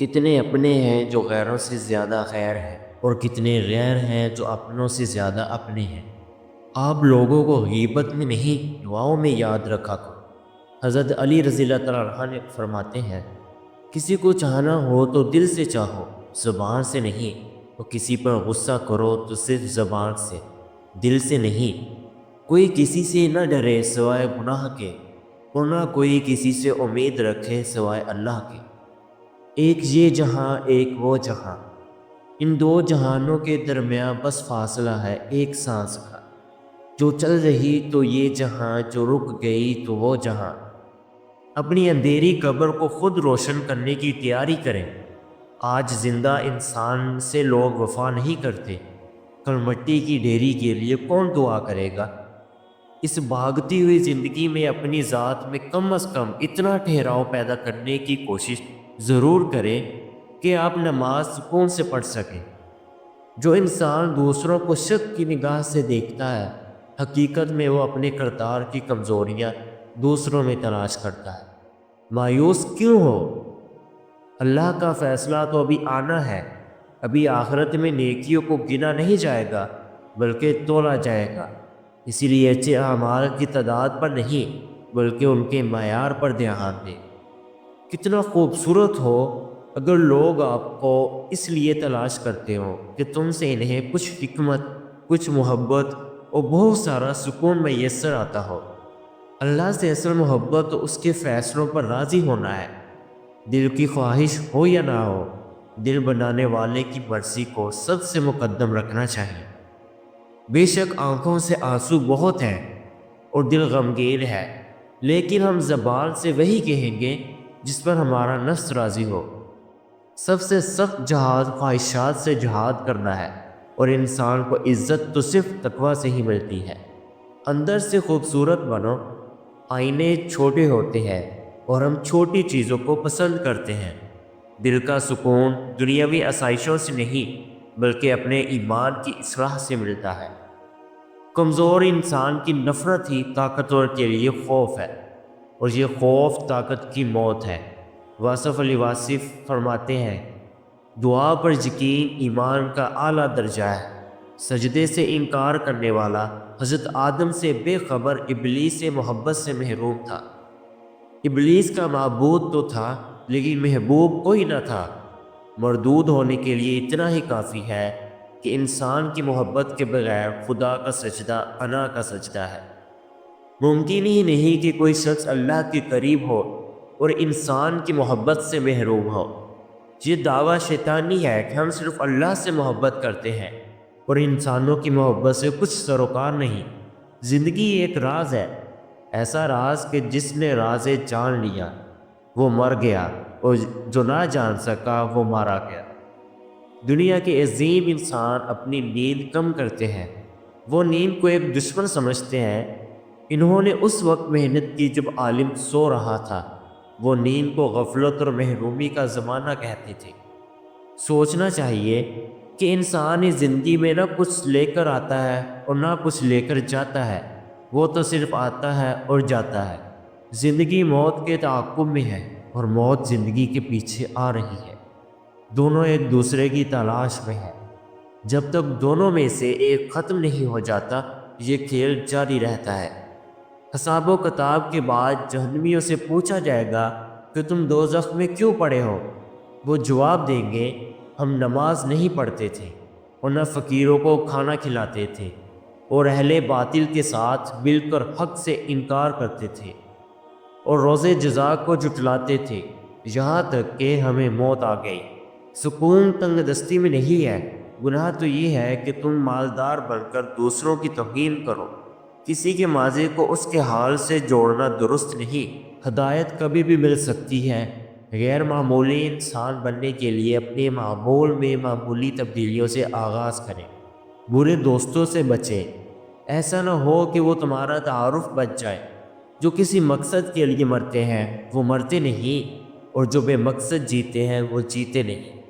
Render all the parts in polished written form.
کتنے اپنے ہیں جو غیروں سے زیادہ غیر ہیں، اور کتنے غیر ہیں جو اپنوں سے زیادہ اپنے ہیں۔ آپ لوگوں کو غیبت میں نہیں، دعاؤں میں یاد رکھا کرو۔ حضرت علی رضی اللہ تعالیٰ عنہ فرماتے ہیں، کسی کو چاہنا ہو تو دل سے چاہو، زبان سے نہیں۔ تو کسی پر غصہ کرو تو صرف زبان سے، دل سے نہیں۔ کوئی کسی سے نہ ڈرے سوائے گناہ کے، اور نہ کوئی کسی سے امید رکھے سوائے اللہ کے۔ ایک یہ جہاں ایک وہ جہاں، ان دو جہانوں کے درمیان بس فاصلہ ہے ایک سانس کا۔ جو چل رہی تو یہ جہاں، جو رک گئی تو وہ جہاں۔ اپنی اندھیری قبر کو خود روشن کرنے کی تیاری کریں۔ آج زندہ انسان سے لوگ وفا نہیں کرتے، کل مٹی کی ڈھیری کے لیے کون دعا کرے گا؟ اس بھاگتی ہوئی زندگی میں اپنی ذات میں کم از کم اتنا ٹھہراؤ پیدا کرنے کی کوشش ضرور کریں کہ آپ نماز سکون سے پڑھ سکیں۔ جو انسان دوسروں کو شک کی نگاہ سے دیکھتا ہے، حقیقت میں وہ اپنے کردار کی کمزوریاں دوسروں میں تلاش کرتا ہے۔ مایوس کیوں ہو؟ اللہ کا فیصلہ تو ابھی آنا ہے۔ ابھی آخرت میں نیکیوں کو گنا نہیں جائے گا بلکہ تولا جائے گا۔ اسی لیے اچھے اعمال کی تعداد پر نہیں بلکہ ان کے معیار پر دھیان دیں۔ کتنا خوبصورت ہو اگر لوگ آپ کو اس لیے تلاش کرتے ہوں کہ تم سے انہیں کچھ حکمت، کچھ محبت اور بہت سارا سکون میسر آتا ہو۔ اللہ سے اصل محبت تو اس کے فیصلوں پر راضی ہونا ہے، دل کی خواہش ہو یا نہ ہو۔ دل بنانے والے کی مرضی کو سب سے مقدم رکھنا چاہیے۔ بے شک آنکھوں سے آنسو بہت ہیں اور دل غمگین ہے، لیکن ہم زبان سے وہی کہیں گے جس پر ہمارا نفس راضی ہو۔ سب سے سخت جہاد خواہشات سے جہاد کرنا ہے، اور انسان کو عزت تو صرف تقوی سے ہی ملتی ہے۔ اندر سے خوبصورت بنو۔ آئینے چھوٹے ہوتے ہیں اور ہم چھوٹی چیزوں کو پسند کرتے ہیں۔ دل کا سکون دنیاوی آسائشوں سے نہیں بلکہ اپنے ایمان کی اصلاح سے ملتا ہے۔ کمزور انسان کی نفرت ہی طاقتور کے لیے خوف ہے، اور یہ خوف طاقت کی موت ہے۔ واصف علی واصف فرماتے ہیں، دعا پر یقین ایمان کا اعلیٰ درجہ ہے۔ سجدے سے انکار کرنے والا حضرت آدم سے بے خبر ابلیس سے محبت سے محروم تھا۔ ابلیس کا معبود تو تھا لیکن محبوب کوئی نہ تھا۔ مردود ہونے کے لیے اتنا ہی کافی ہے کہ انسان کی محبت کے بغیر خدا کا سجدہ انا کا سجدہ ہے۔ ممکن ہی نہیں کہ کوئی شخص اللہ کے قریب ہو اور انسان کی محبت سے محروم ہو۔ یہ دعویٰ شیطانی ہے کہ ہم صرف اللہ سے محبت کرتے ہیں اور انسانوں کی محبت سے کچھ سروکار نہیں۔ زندگی ایک راز ہے، ایسا راز کہ جس نے راز جان لیا وہ مر گیا، اور جو نہ جان سکا وہ مارا گیا۔ دنیا کے عظیم انسان اپنی نیند کم کرتے ہیں، وہ نیند کو ایک دشمن سمجھتے ہیں۔ انہوں نے اس وقت محنت کی جب عالم سو رہا تھا، وہ نیند کو غفلت اور محرومی کا زمانہ کہتے تھے۔ سوچنا چاہیے کہ انسان اس زندگی میں نہ کچھ لے کر آتا ہے اور نہ کچھ لے کر جاتا ہے، وہ تو صرف آتا ہے اور جاتا ہے۔ زندگی موت کے تعاقب میں ہے اور موت زندگی کے پیچھے آ رہی ہے۔ دونوں ایک دوسرے کی تلاش میں ہیں۔ جب تک دونوں میں سے ایک ختم نہیں ہو جاتا یہ کھیل جاری رہتا ہے۔ حساب و کتاب کے بعد جہنمیوں سے پوچھا جائے گا کہ تم دوزخ میں کیوں پڑے ہو؟ وہ جواب دیں گے، ہم نماز نہیں پڑھتے تھے اور نہ فقیروں کو کھانا کھلاتے تھے، اور اہل باطل کے ساتھ مل کر حق سے انکار کرتے تھے اور روز جزا کو جھٹلاتے تھے، یہاں تک کہ ہمیں موت آ گئی۔ سکون تنگ دستی میں نہیں ہے، گناہ تو یہ ہے کہ تم مالدار بن کر دوسروں کی توہین کرو۔ کسی کے ماضی کو اس کے حال سے جوڑنا درست نہیں۔ ہدایت کبھی بھی مل سکتی ہے۔ غیر معمولی انسان بننے کے لیے اپنے معمول میں معمولی تبدیلیوں سے آغاز کریں۔ برے دوستوں سے بچیں، ایسا نہ ہو کہ وہ تمہارا تعارف بچ جائے۔ جو کسی مقصد کے لیے مرتے ہیں وہ مرتے نہیں، اور جو بے مقصد جیتے ہیں وہ جیتے نہیں۔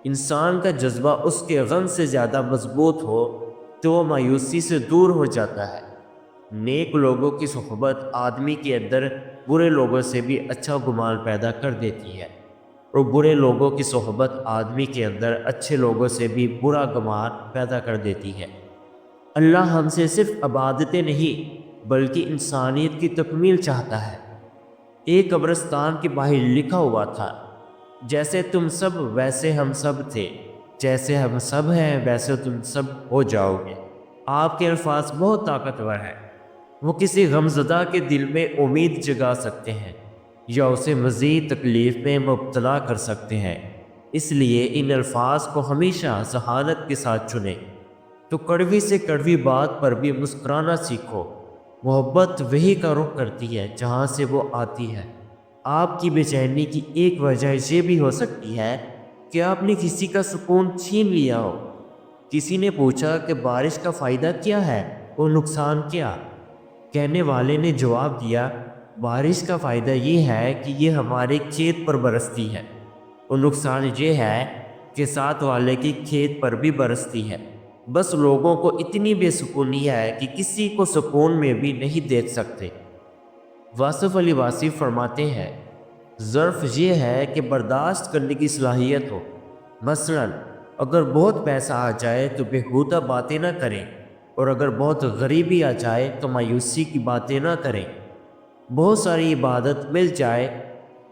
انسان کا جذبہ اس کے غم سے زیادہ مضبوط ہو تو وہ مایوسی سے دور ہو جاتا ہے۔ نیک لوگوں کی صحبت آدمی کے اندر برے لوگوں سے بھی اچھا گمان پیدا کر دیتی ہے۔ اور برے لوگوں کی صحبت آدمی کے اندر اچھے لوگوں سے بھی برا گمان پیدا کر دیتی ہے۔ اللہ ہم سے صرف عبادتیں نہیں بلکہ انسانیت کی تکمیل چاہتا ہے۔ ایک قبرستان کے باہر لکھا ہوا تھا، جیسے تم سب ویسے ہم سب تھے، جیسے ہم سب ہیں ویسے تم سب ہو جاؤ گے۔ آپ کے الفاظ بہت طاقتور ہیں، وہ کسی غمزدہ کے دل میں امید جگا سکتے ہیں یا اسے مزید تکلیف میں مبتلا کر سکتے ہیں۔ اس لیے ان الفاظ کو ہمیشہ ذہانت کے ساتھ چنیں۔ تو کڑوی سے کڑوی بات پر بھی مسکرانا سیکھو۔ محبت وہی کا رخ کرتی ہے جہاں سے وہ آتی ہے۔ آپ کی بے چینی کی ایک وجہ یہ بھی ہو سکتی ہے کہ آپ نے کسی کا سکون چھین لیا ہو۔ کسی نے پوچھا کہ بارش کا فائدہ کیا ہے اور نقصان کیا؟ کہنے والے نے جواب دیا، بارش کا فائدہ یہ ہے کہ یہ ہمارے کھیت پر برستی ہے، اور نقصان یہ ہے کہ ساتھ والے کی کھیت پر بھی برستی ہے۔ بس لوگوں کو اتنی بے سکونی ہے کہ کسی کو سکون میں بھی نہیں دیکھ سکتے۔ واصف علی واصف فرماتے ہیں، ظرف یہ ہے کہ برداشت کرنے کی صلاحیت ہو۔ مثلاً اگر بہت پیسہ آ جائے تو بےہودہ باتیں نہ کریں، اور اگر بہت غریبی آ جائے تو مایوسی کی باتیں نہ کریں۔ بہت ساری عبادت مل جائے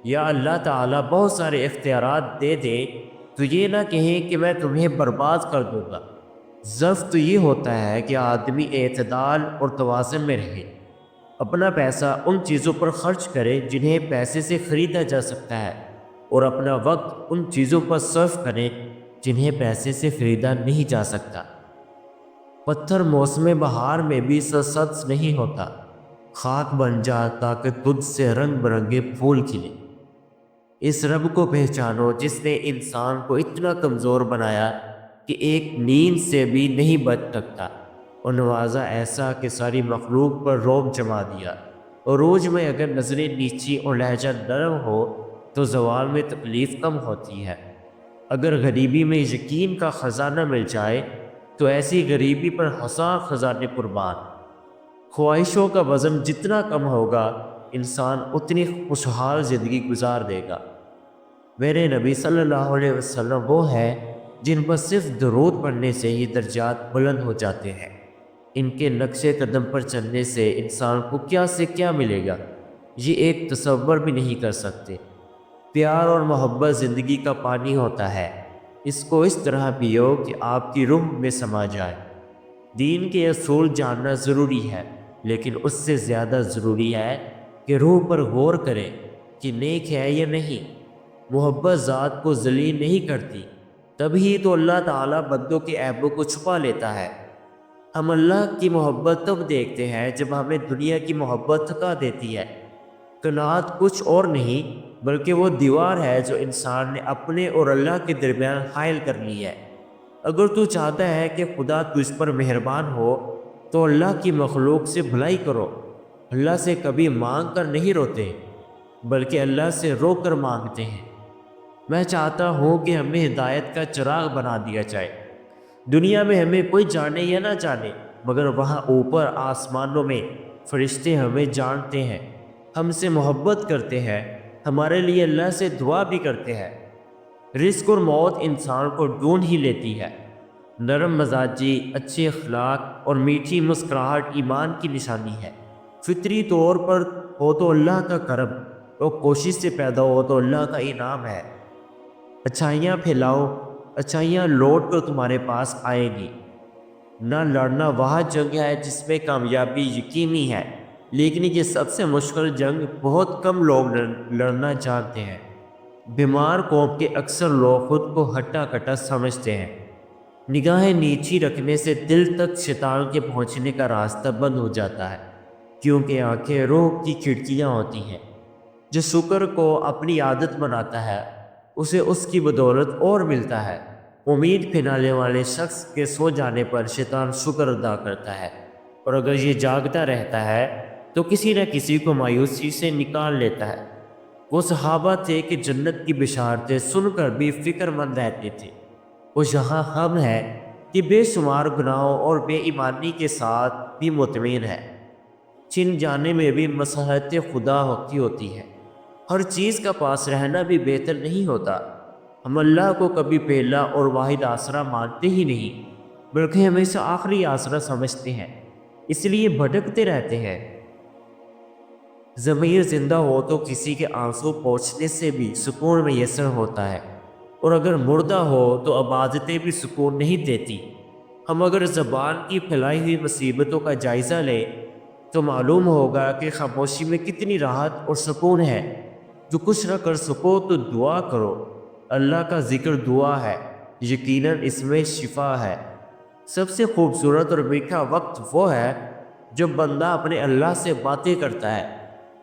یا اللہ تعالیٰ بہت سارے اختیارات دے دے تو یہ نہ کہیں کہ میں تمہیں برباد کر دوں گا۔ ضعف تو یہ ہوتا ہے کہ آدمی اعتدال اور توازن میں رہے، اپنا پیسہ ان چیزوں پر خرچ کرے جنہیں پیسے سے خریدا جا سکتا ہے، اور اپنا وقت ان چیزوں پر صرف کرے جنہیں پیسے سے خریدا نہیں جا سکتا۔ پتھر موسم بہار میں بھی سرسبز نہیں ہوتا، خاک بن جا تاکہ تجھ سے رنگ برنگے پھول کھلے۔ اس رب کو پہچانو جس نے انسان کو اتنا کمزور بنایا کہ ایک نیند سے بھی نہیں بچ سکتا، اور نوازا ایسا کہ ساری مخلوق پر رعب جما دیا۔ عروج میں اگر نظریں نیچی اور لہجہ نرم ہو تو زوال میں تکلیف کم ہوتی ہے۔ اگر غریبی میں یقین کا خزانہ مل جائے تو ایسی غریبی پر ہزار خزانے قربان۔ خواہشوں کا وزن جتنا کم ہوگا انسان اتنی خوشحال زندگی گزار دے گا۔ میرے نبی صلی اللہ علیہ وسلم وہ ہے جن پر صرف درود پڑھنے سے ہی درجات بلند ہو جاتے ہیں۔ ان کے نقش قدم پر چلنے سے انسان کو کیا سے کیا ملے گا یہ ایک تصور بھی نہیں کر سکتے۔ پیار اور محبت زندگی کا پانی ہوتا ہے، اس کو اس طرح پیو کہ آپ کی روح میں سما جائے۔ دین کے اصول جاننا ضروری ہے، لیکن اس سے زیادہ ضروری ہے کہ روح پر غور کریں کہ نیک ہے یا نہیں۔ محبت ذات کو ذلیل نہیں کرتی، تبھی تو اللہ تعالیٰ بندوں کے عیبوں کو چھپا لیتا ہے۔ ہم اللہ کی محبت تب دیکھتے ہیں جب ہمیں دنیا کی محبت تھکا دیتی ہے۔ قناعت کچھ اور نہیں بلکہ وہ دیوار ہے جو انسان نے اپنے اور اللہ کے درمیان حائل کر لی ہے۔ اگر تو چاہتا ہے کہ خدا تجھ پر مہربان ہو تو اللہ کی مخلوق سے بھلائی کرو۔ اللہ سے کبھی مانگ کر نہیں روتے بلکہ اللہ سے رو کر مانگتے ہیں۔ میں چاہتا ہوں کہ ہمیں ہدایت کا چراغ بنا دیا جائے۔ دنیا میں ہمیں کوئی جانے یا نہ جانے، مگر وہاں اوپر آسمانوں میں فرشتے ہمیں جانتے ہیں، ہم سے محبت کرتے ہیں، ہمارے لیے اللہ سے دعا بھی کرتے ہیں۔ رزق اور موت انسان کو ڈھونڈ ہی لیتی ہے۔ نرم مزاجی، اچھے اخلاق اور میٹھی مسکراہٹ ایمان کی نشانی ہے۔ فطری طور پر ہو تو اللہ کا کرم، اور کوشش سے پیدا ہو تو اللہ کا انعام ہے۔ اچھائیاں پھیلاؤ، اچھائیاں لوٹ کر تمہارے پاس آئے گی۔ نہ لڑنا وہ جنگ ہے جس میں کامیابی یقینی ہے، لیکن یہ سب سے مشکل جنگ بہت کم لوگ لڑنا جانتے ہیں۔ بیمار قوم کے اکثر لوگ خود کو ہٹا کٹا سمجھتے ہیں۔ نگاہیں نیچی رکھنے سے دل تک شیطان کے پہنچنے کا راستہ بند ہو جاتا ہے، کیونکہ آنکھیں روح کی کھڑکیاں ہوتی ہیں۔ جو شکر کو اپنی عادت بناتا ہے اسے اس کی بدولت اور ملتا ہے۔ امید پھیلانے والے شخص کے سو جانے پر شیطان شکر ادا کرتا ہے، اور اگر یہ جاگتا رہتا ہے تو کسی نہ کسی کو مایوسی سے نکال لیتا ہے۔ وہ صحابہ تھے کہ جنت کی بشارتیں سن کر بھی فکر مند رہتے تھے، وہ یہاں ہم ہے کہ بے شمار گناہوں اور بے ایمانی کے ساتھ بھی مطمئن ہے۔ چھن جانے میں بھی مصلحت خدا ہوتی ہے۔ ہر چیز کا پاس رہنا بھی بہتر نہیں ہوتا۔ ہم اللہ کو کبھی پہلا اور واحد آسرا مانتے ہی نہیں، بلکہ ہمیشہ آخری آسرا سمجھتے ہیں، اس لیے بھٹکتے رہتے ہیں۔ ضمیر زندہ ہو تو کسی کے آنسو پوچھنے سے بھی سکون میسر ہوتا ہے، اور اگر مردہ ہو تو عبادتیں بھی سکون نہیں دیتی۔ ہم اگر زبان کی پھیلائی ہوئی مصیبتوں کا جائزہ لیں تو معلوم ہوگا کہ خاموشی میں کتنی راحت اور سکون ہے۔ جو کچھ نہ کر سکو تو دعا کرو، اللہ کا ذکر دعا ہے، یقیناً اس میں شفا ہے۔ سب سے خوبصورت اور میٹھا وقت وہ ہے جب بندہ اپنے اللہ سے باتیں کرتا ہے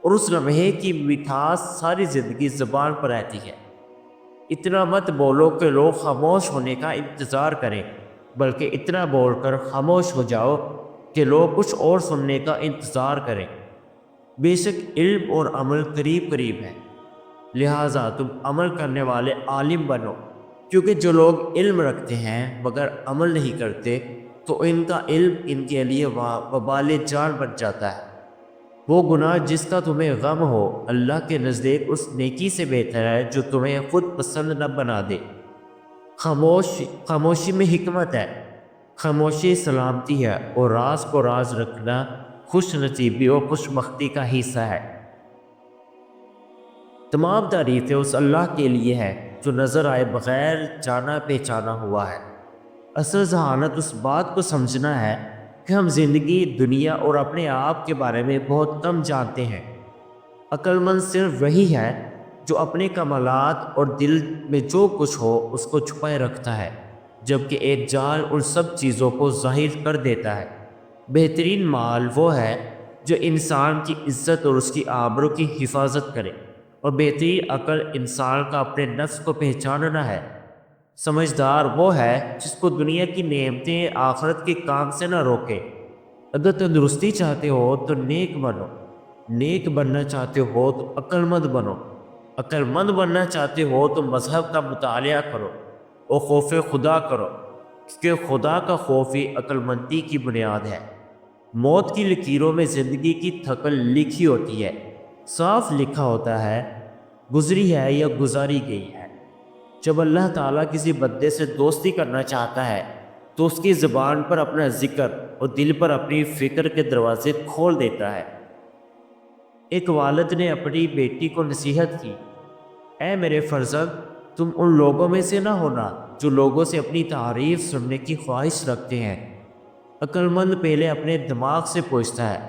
اور اس لمحے کی مٹھاس ساری زندگی زبان پر رہتی ہے۔ اتنا مت بولو کہ لوگ خاموش ہونے کا انتظار کریں، بلکہ اتنا بول کر خاموش ہو جاؤ کہ لوگ کچھ اور سننے کا انتظار کریں۔ بے شک علم اور عمل قریب قریب ہے، لہٰذا تم عمل کرنے والے عالم بنو، کیونکہ جو لوگ علم رکھتے ہیں مگر عمل نہیں کرتے تو ان کا علم ان کے لیے وبال جان بن جاتا ہے۔ وہ گناہ جس کا تمہیں غم ہو اللہ کے نزدیک اس نیکی سے بہتر ہے جو تمہیں خود پسند نہ بنا دے۔ خاموشی میں حکمت ہے، خاموشی سلامتی ہے، اور راز کو راز رکھنا خوش نصیبی اور خوش بختی کا حصہ ہے۔ تمام تعریفیں اس اللہ کے لیے ہے جو نظر آئے بغیر جانا پہچانا ہوا ہے۔ اصل ذہانت اس بات کو سمجھنا ہے کہ ہم زندگی، دنیا اور اپنے آپ کے بارے میں بہت کم جانتے ہیں۔ عقل مند صرف وہی ہے جو اپنے کمالات اور دل میں جو کچھ ہو اس کو چھپائے رکھتا ہے، جبکہ ایک جال ان سب چیزوں کو ظاہر کر دیتا ہے۔ بہترین مال وہ ہے جو انسان کی عزت اور اس کی آبرو کی حفاظت کرے، اور بہترین عقل انسان کا اپنے نفس کو پہچاننا ہے۔ سمجھدار وہ ہے جس کو دنیا کی نعمتیں آخرت کے کام سے نہ روکے۔ اگر تندرستی چاہتے ہو تو نیک بنو، نیک بننا چاہتے ہو تو عقل مند بنو، عقل مند بننا چاہتے ہو تو مذہب کا مطالعہ کرو اور خوف خدا کرو، کیونکہ خدا کا خوف ہی عقل مندی کی بنیاد ہے۔ موت کی لکیروں میں زندگی کی تھکن لکھی ہوتی ہے، صاف لکھا ہوتا ہے گزری ہے یا گزاری گئی ہے۔ جب اللہ تعالیٰ کسی بندے سے دوستی کرنا چاہتا ہے تو اس کی زبان پر اپنا ذکر اور دل پر اپنی فکر کے دروازے کھول دیتا ہے۔ ایک والد نے اپنی بیٹی کو نصیحت کی، اے میرے فرزند، تم ان لوگوں میں سے نہ ہونا جو لوگوں سے اپنی تعریف سننے کی خواہش رکھتے ہیں۔ عقل مند پہلے اپنے دماغ سے پوچھتا ہے،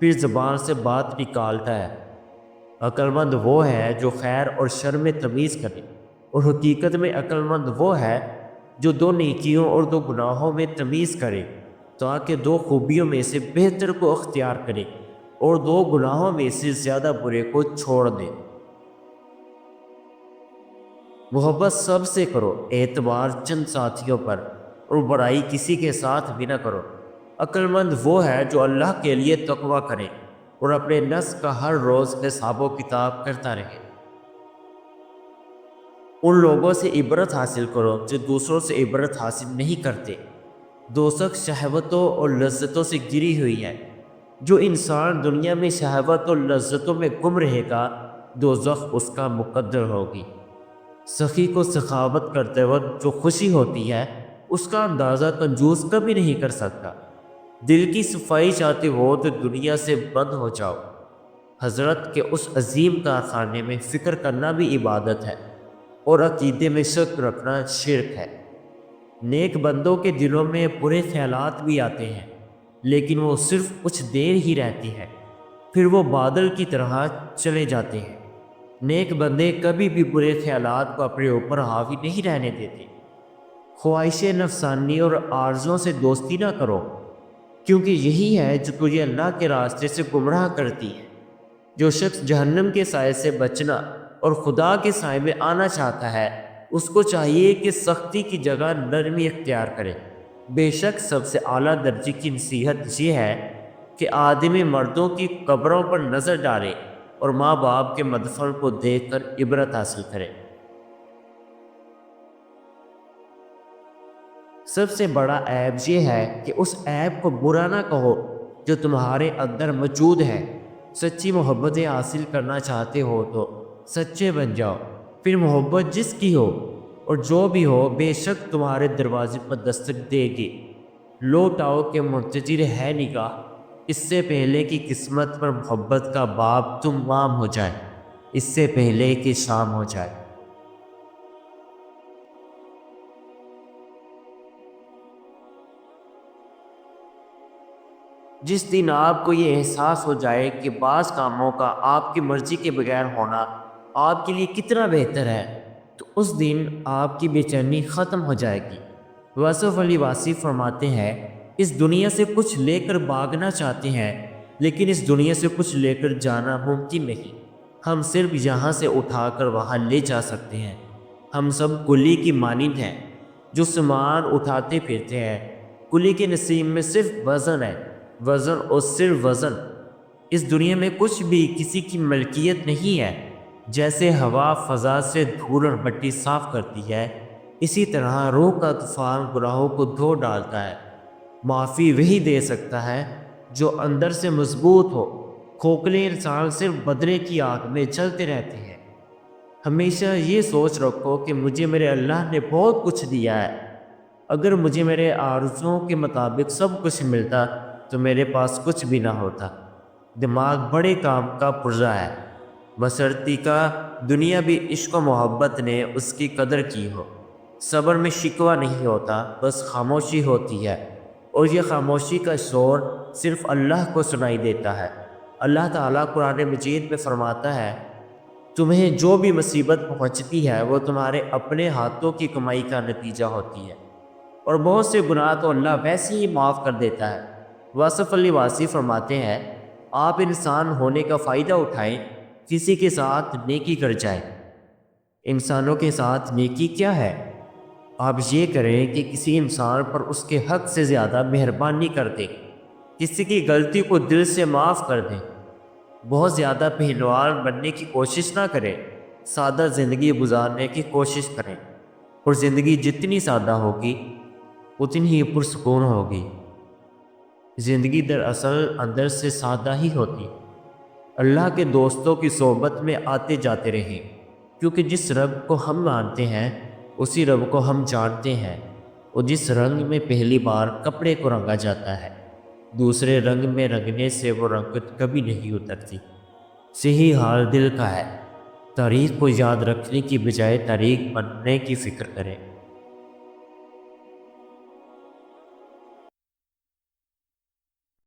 پھر زبان سے بات نکالتا ہے۔ عقل مند وہ ہے جو خیر اور شر میں تمیز کرے، اور حقیقت میں عقل مند وہ ہے جو دو نیکیوں اور دو گناہوں میں تمیز کرے، تاکہ دو خوبیوں میں سے بہتر کو اختیار کرے اور دو گناہوں میں سے زیادہ برے کو چھوڑ دے۔ محبت سب سے کرو، اعتبار چند ساتھیوں پر، اور برائی کسی کے ساتھ بھی نہ کرو۔ عقل مند وہ ہے جو اللہ کے لیے تقوی کرے اور اپنے نفس کا ہر روز حساب و کتاب کرتا رہے۔ ان لوگوں سے عبرت حاصل کرو جو دوسروں سے عبرت حاصل نہیں کرتے۔ دوزخ شہوتوں اور لذتوں سے گری ہوئی ہے۔ جو انسان دنیا میں شہوت اور لذتوں میں گم رہے گا، دوزخ اس کا مقدر ہوگی۔ سخی کو سخاوت کرتے وقت جو خوشی ہوتی ہے اس کا اندازہ کنجوس کبھی نہیں کر سکتا۔ دل کی صفائی چاہتے ہو تو دنیا سے بند ہو جاؤ۔ حضرت کے اس عظیم کارخانے میں فکر کرنا بھی عبادت ہے، اور عقیدے میں شک رکھنا شرک ہے۔ نیک بندوں کے دلوں میں برے خیالات بھی آتے ہیں، لیکن وہ صرف کچھ دیر ہی رہتی ہے، پھر وہ بادل کی طرح چلے جاتے ہیں۔ نیک بندے کبھی بھی برے خیالات کو اپنے اوپر حاوی نہیں رہنے دیتے۔ خواہش نفسانی اور آرزوں سے دوستی نہ کرو، کیونکہ یہی ہے جو تجھے اللہ کے راستے سے گمراہ کرتی ہے۔ جو شخص جہنم کے سائے سے بچنا اور خدا کے سائے میں آنا چاہتا ہے، اس کو چاہیے کہ سختی کی جگہ نرمی اختیار کرے۔ بے شک سب سے اعلیٰ درجے کی نصیحت یہ ہے کہ آدمی مردوں کی قبروں پر نظر ڈالے اور ماں باپ کے مدفن کو دیکھ کر عبرت حاصل کرے۔ سب سے بڑا عیب یہ ہے کہ اس عیب کو برا نہ کہو جو تمہارے اندر موجود ہے۔ سچی محبتیں حاصل کرنا چاہتے ہو تو سچے بن جاؤ، پھر محبت جس کی ہو اور جو بھی ہو بے شک تمہارے دروازے پر دستک دے گی۔ لوٹ آؤ کہ منتظر ہے نگاہ، اس سے پہلے کہ قسمت پر محبت کا باب تمام ہو جائے، اس سے پہلے کہ شام ہو جائے۔ جس دن آپ کو یہ احساس ہو جائے کہ بعض کاموں کا آپ کی مرضی کے بغیر ہونا آپ کے لیے کتنا بہتر ہے، تو اس دن آپ کی بے چینی ختم ہو جائے گی۔ واصف علی واصف فرماتے ہیں، اس دنیا سے کچھ لے کر بھاگنا چاہتے ہیں، لیکن اس دنیا سے کچھ لے کر جانا ممکن نہیں۔ ہم صرف یہاں سے اٹھا کر وہاں لے جا سکتے ہیں۔ ہم سب کلی کی مانند ہیں جو سامان اٹھاتے پھرتے ہیں۔ کلی کے نصیب میں صرف وزن ہے، وزن اور صرف وزن۔ اس دنیا میں کچھ بھی کسی کی ملکیت نہیں ہے۔ جیسے ہوا فضا سے دھول اور مٹی صاف کرتی ہے، اسی طرح روح کا طوفان گناہوں کو دھو ڈالتا ہے۔ معافی وہی دے سکتا ہے جو اندر سے مضبوط ہو۔ کھوکھلے انسان صرف بدلے کی آگ میں چلتے رہتے ہیں۔ ہمیشہ یہ سوچ رکھو کہ مجھے میرے اللہ نے بہت کچھ دیا ہے۔ اگر مجھے میرے آرزوؤں کے مطابق سب کچھ ملتا تو میرے پاس کچھ بھی نہ ہوتا۔ دماغ بڑے کام کا پرزہ ہے، بشرطی کا دنیا بھی عشق و محبت نے اس کی قدر کی ہو۔ صبر میں شکوہ نہیں ہوتا، بس خاموشی ہوتی ہے، اور یہ خاموشی کا شور صرف اللہ کو سنائی دیتا ہے۔ اللہ تعالیٰ قرآن مجید میں فرماتا ہے، تمہیں جو بھی مصیبت پہنچتی ہے وہ تمہارے اپنے ہاتھوں کی کمائی کا نتیجہ ہوتی ہے، اور بہت سے گناہ تو اللہ ویسے ہی معاف کر دیتا ہے۔ واصف علی واصف فرماتے ہیں، آپ انسان ہونے کا فائدہ اٹھائیں، کسی کے ساتھ نیکی کر جائیں۔ انسانوں کے ساتھ نیکی کیا ہے؟ آپ یہ کریں کہ کسی انسان پر اس کے حق سے زیادہ مہربانی کر دیں، کسی کی غلطی کو دل سے معاف کر دیں۔ بہت زیادہ پہلوان بننے کی کوشش نہ کریں، سادہ زندگی گزارنے کی کوشش کریں، اور زندگی جتنی سادہ ہوگی اتنی ہی پرسکون ہوگی۔ زندگی دراصل اندر سے سادہ ہی ہوتی۔ اللہ کے دوستوں کی صحبت میں آتے جاتے رہیں، کیونکہ جس رب کو ہم مانتے ہیں اسی رب کو ہم جانتے ہیں، اور جس رنگ میں پہلی بار کپڑے کو رنگا جاتا ہے دوسرے رنگ میں رنگنے سے وہ رنگت کبھی نہیں اترتی۔ صحیح حال دل کا ہے۔ تاریخ کو یاد رکھنے کی بجائے تاریخ بننے کی فکر کریں۔